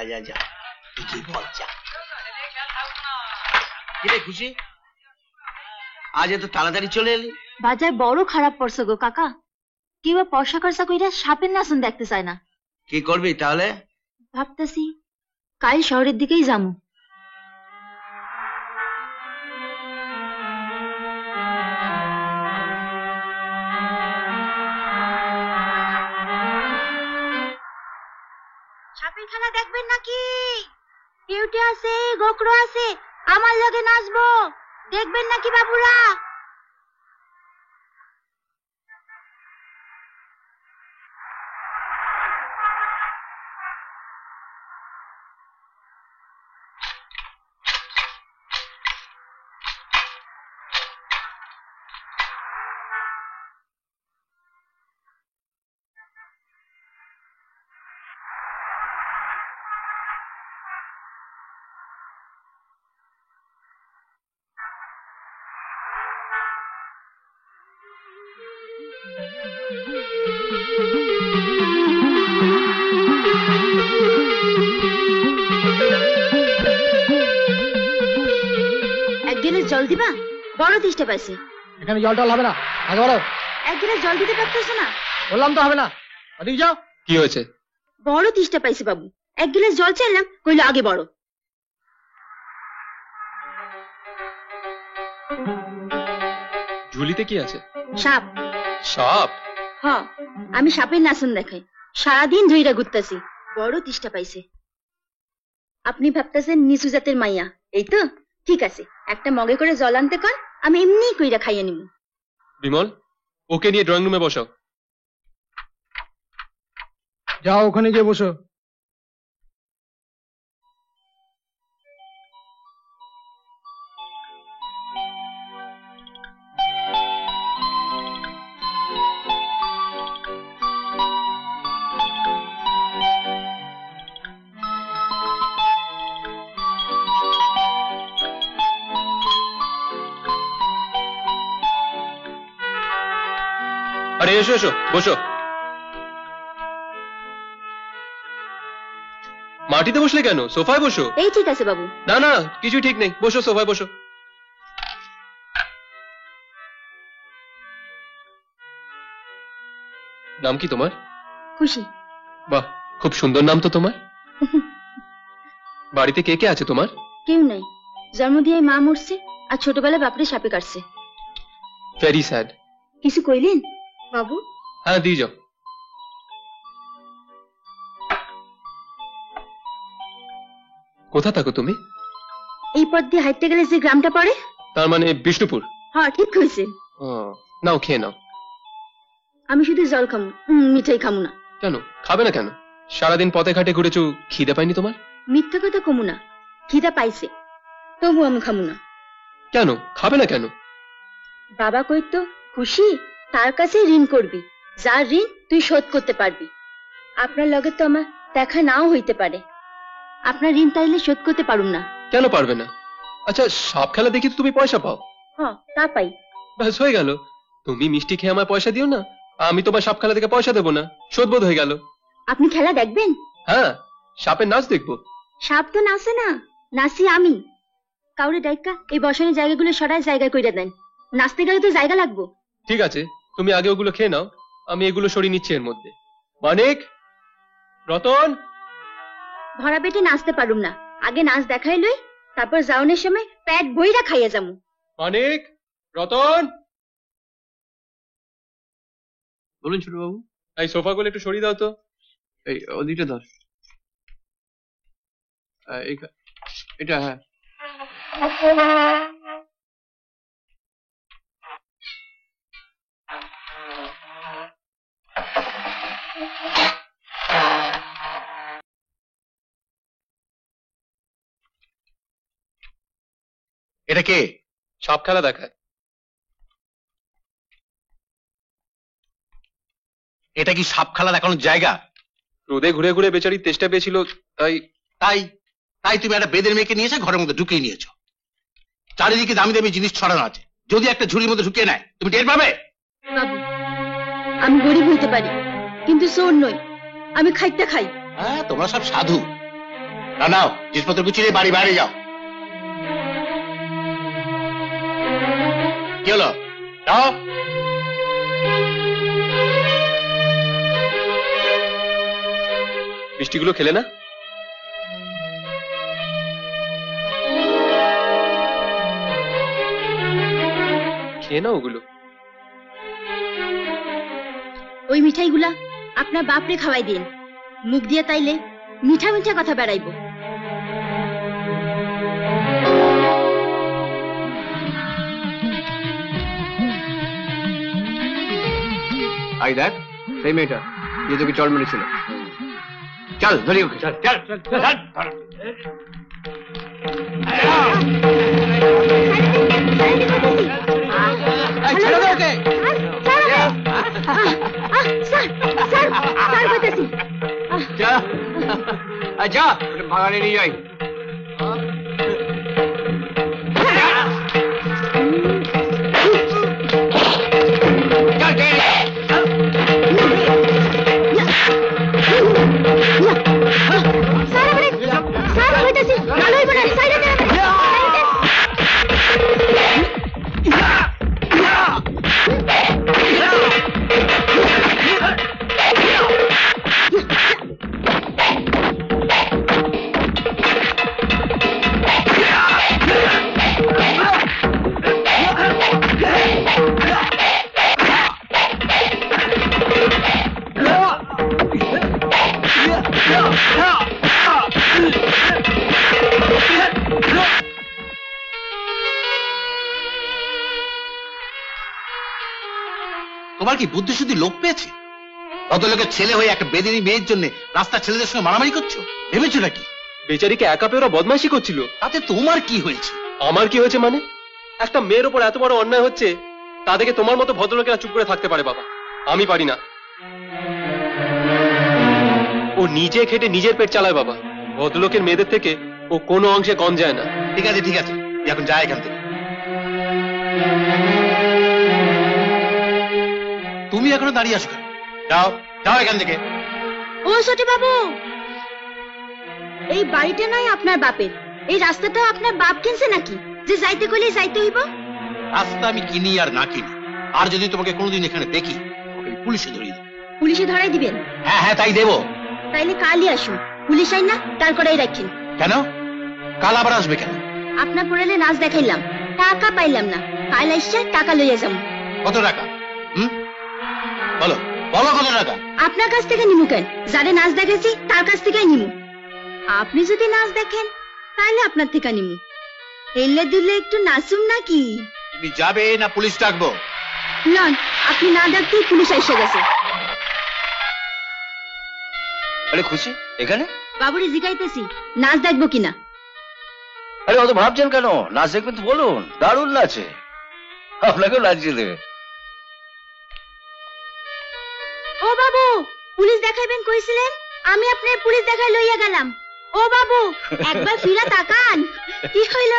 যা যা যা তুই বল যা। কিরে খুশি, আজ এত তাড়াতাড়ি চলে এলি? বাজার বড় খারাপ পড়ছে গো কাকা। কেউ পয়সা খরচা কইরা সাপের নাচন দেখতে চায় না। কি করবি তাহলে? ভাবতেছি কাল শহরের দিকেই যাবো। সাপের খেলা দেখবেন নাকি? কেউটে আছে, গোকরো আছে, আমার লগে নাচবো, দেখবেন নাকি বাবুরা? জল দিবা? বড় তেষ্টা পাইছে। এখানে জল টল হবে না, আগে বলো। এক গ্লাস জল দিতে পারতেছো না? বললাম তো হবে না, ওদিকে যাও। কি হয়েছে? বড় তেষ্টা পাইছে বাবু, এক গ্লাস জল চাইলাম, কইলো আগে বড়। ঝুলিতে কি আছে? সাপ। সাপ? হ্যাঁ, আমি সাপের নাচন দেখাই, সারাদিন ধইরা ঘুরতেছি, বড় তেষ্টা পাইছে। আপনি ভাবতেছেন নিচু জাতের মাইয়া, এই তো? ঠিক আছে, একটা মগে করে জল আনতে কর, আমি এমনি কইরা খাইয়ে নিব। বিমল, ওকে নিয়ে ড্রয়িং রুমে বসো। যাও ওখানে গিয়ে বসো। আরে এসো এসো, বসো। মাটিতে বসলে কেন? সোফায় বসো। এই ঠিক আছে বাবু। না না, কিছু ঠিক নেই, বসো, সোফায় বসো। নাম কি তোমার? খুশি। বাহ, খুব সুন্দর নাম তো তোমার। বাড়িতে কে কে আছে তোমার? কেউ নাই, জন্ম দিয়ে মা মরছে, আর ছোটবেলায় বাপরে সাপে কাটছে। Very sad. কিছু কইলেন বাবু? হ্যাঁ, দিয়ে যাও। কোথা থাকো তুমি? এই পথ দিয়ে হাঁটতে গেলে যে গ্রামটা পড়ে। তার মানে বিষ্ণুপুর? হ্যাঁ, ঠিক কইছেন। নাও, খেয়ে নাও। আমি শুধু জল খামু, মিঠাই খামু না। কেন খাবে না? কেন সারাদিন পথে ঘাটে ঘুরেছো, খিদে পাইনি তোমার? মিথ্যা কথা কমু না, খিদা পাইছে, তবু আমি খামু না। কেন খাবে না কেন? বাবা কইতো খুশি তার কাছে ঋণ করবি, যার ঋণ তুই শোধ করতে পারবি। আপনার লগে তো আমার দেখা নাও হইতে পারে, আপনার ঋণ তাইলে শোধ করতে পারুম না। কেন পারবে না? আচ্ছা, সাপ খেলা দেখি তো তুমি পয়সা পাও? হ্যাঁ, তা পাই। ব্যাস হয়ে গেল। তুমি মিষ্টি খেয়ে আমায় পয়সা দিও না, আমি তোমার সাপ খেলা দেখে পয়সা দেবো না, শোধবোধ হয়ে গেল। আপনি খেলা দেখবেন? হ্যাঁ, সাপের নাচ দেখবো। সাপ তো নাচে না, নাচি আমি। কাউরে ডাইকা এই বসানোর জায়গাগুলো সরাই জায়গা কইরা দেন, নাচতে গেলে তো জায়গা লাগবো। ঠিক আছে, তুমি আগে ওগুলো খেয়ে নাও, আমি এগুলো সরিয়ে নিচ্ছি এর মধ্যে। মানিক, রতন। ভরা পেটে নাচতে পারুম না, আগে নাচ দেখাই লই, তারপর যাওনের সময় পেট বইরা খাইয়া যামু। মানিক, রতন। বলুন ছোট বাবু। এই সোফাগুলো একটু সরিয়ে দাও তো। এই ওদিকটা ধর, এটা। হ্যাঁ, এটা কে? সাপ খেলা দেখায়। এটা কি সাপ খেলা দেখানোর জায়গা? রোদে ঘুরে ঘুরে বেচারি তেষ্টা পেয়েছিল, তাই। তাই তাই তুমি একটা বেদের মেয়েকে নিয়ে এসে ঘরের মধ্যে ঢুকিয়ে নিয়েছো। চারিদিকে দামি দামি জিনিস ছড়ানো আছে, যদি একটা ঝুড়ির মধ্যে ঢুকিয়ে নেয় তুমি টের পাবে? বাবু, আমি গরিব হইতে পারি, কিন্তু চোর নই, আমি খাইতে খাই। হ্যাঁ, তোমরা সব সাধু। না নাও, জিনিসপত্র গুছিয়ে বাড়ি বাইরে যাও। কি হলো? যাও। মিষ্টিগুলো খেলে না? খেয়ে না ওগুলো। ওই মিঠাইগুলা আপনার বাপরে খাওয়াই দিন, মুখ দিয়ে তাইলে মিঠা মিঠা কথা বেড়াইবো। আই দেখ সেই মেয়েটা যে তোকে চল মেরেছিল। চল ধরি ওকে, চল চল চল। ছেড়ে দে ওকে। যা ভাগানে নিয়ে যাই। তোমার কি বুদ্ধি শুদ্ধি লোপ পেয়েছে? ভদ্রলোকের ছেলে হয়ে একটা বেদিনী মেয়ের জন্য রাস্তার ছেলেদের সঙ্গে মারামারি করছো, ভেবেছো নাকি? বেচারিকে একা পেয়ে ওরা বদমাইশি করছিল। তাতে তোমার কি হয়েছে? আমার কি হয়েছে মানে? একটা মেয়ের ওপর এত বড় অন্যায় হচ্ছে, তা দেখে তোমার মতো ভদ্রলোকেরা চুপ করে থাকতে পারে বাবা, আমি পারি না। ও নিজে খেটে নিজের পেট চালায় বাবা, ভদ্রলোকের মেয়েদের থেকে ও কোনো অংশে কম যায় না। ঠিক আছে ঠিক আছে, এখন যাই এখান থেকে। তুমি এখনো দাঁড়িয়ে আছো কেন? যাও যাও এখান থেকে। ও ছোট বাবু, এই বাড়িটা নয় আপনার বাপের, এই রাস্তাটা আপনার বাপ কিনছে নাকি যে যাইতে কইলে যাইতে হইব? রাস্তা আমি কিনি আর না কিনি, আর যদি তোমাকে কোনোদিন এখানে দেখি ওকে পুলিশে ধরিয়ে দেবো। পুলিশে ধরাই দিবেন? হ্যাঁ হ্যাঁ তাই দেবো। তাইলে কালই আসুন, পুলিশ আইন না তারপরেই রাখেন। কেন? কাল আবার আসবে কেন? আপনার পড়ালে নাচ দেখাইলাম, টাকা পাইলাম না, কাল আইসা টাকা লইয়া যাবো। কত টাকা? বলো বলো কত টাকা? আপনার কাছ থেকে নিমু কেন? যারে নাচ দেখাইছি তার কাছ থেকেই নিমু। আপনি যদি নাচ দেখেন তাহলে আপনার থেকে নিমু। হেললে দুললে একটু নাচুম নাকি? তুমি যাবে না পুলিশ ডাকবো? লন, আপনি না ডাকতেই পুলিশ এসে গেছে। আরে খুশি এখানে? বাবুরে জিগাইতেছি নাচ দেখবো কিনা। আরে অত ভাবছেন কেন? নাচ দেখবেন তো বলুন, দারুণ নাচে, আপনাকেও নাচিয়ে দেবে। ও বাবু, পুলিশ দেখাইবেন কইছিলেন, আমি আপনার পুলিশ দেখাই লইয়া গেলাম। ও বাবু, একবার ফিরা তাকান, কি হইল?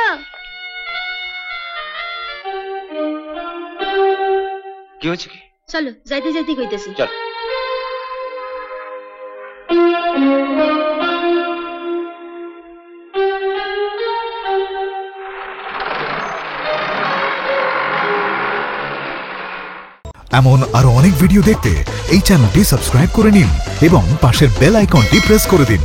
কি হয়েছে কি? চলো যাইতে যাইতে কইতেছি। চল। এমন আরো অনেক ভিডিও দেখতে এই চ্যানেলটি সাবস্ক্রাইব করে নিন এবং পাশের বেল আইকনটি প্রেস করে দিন।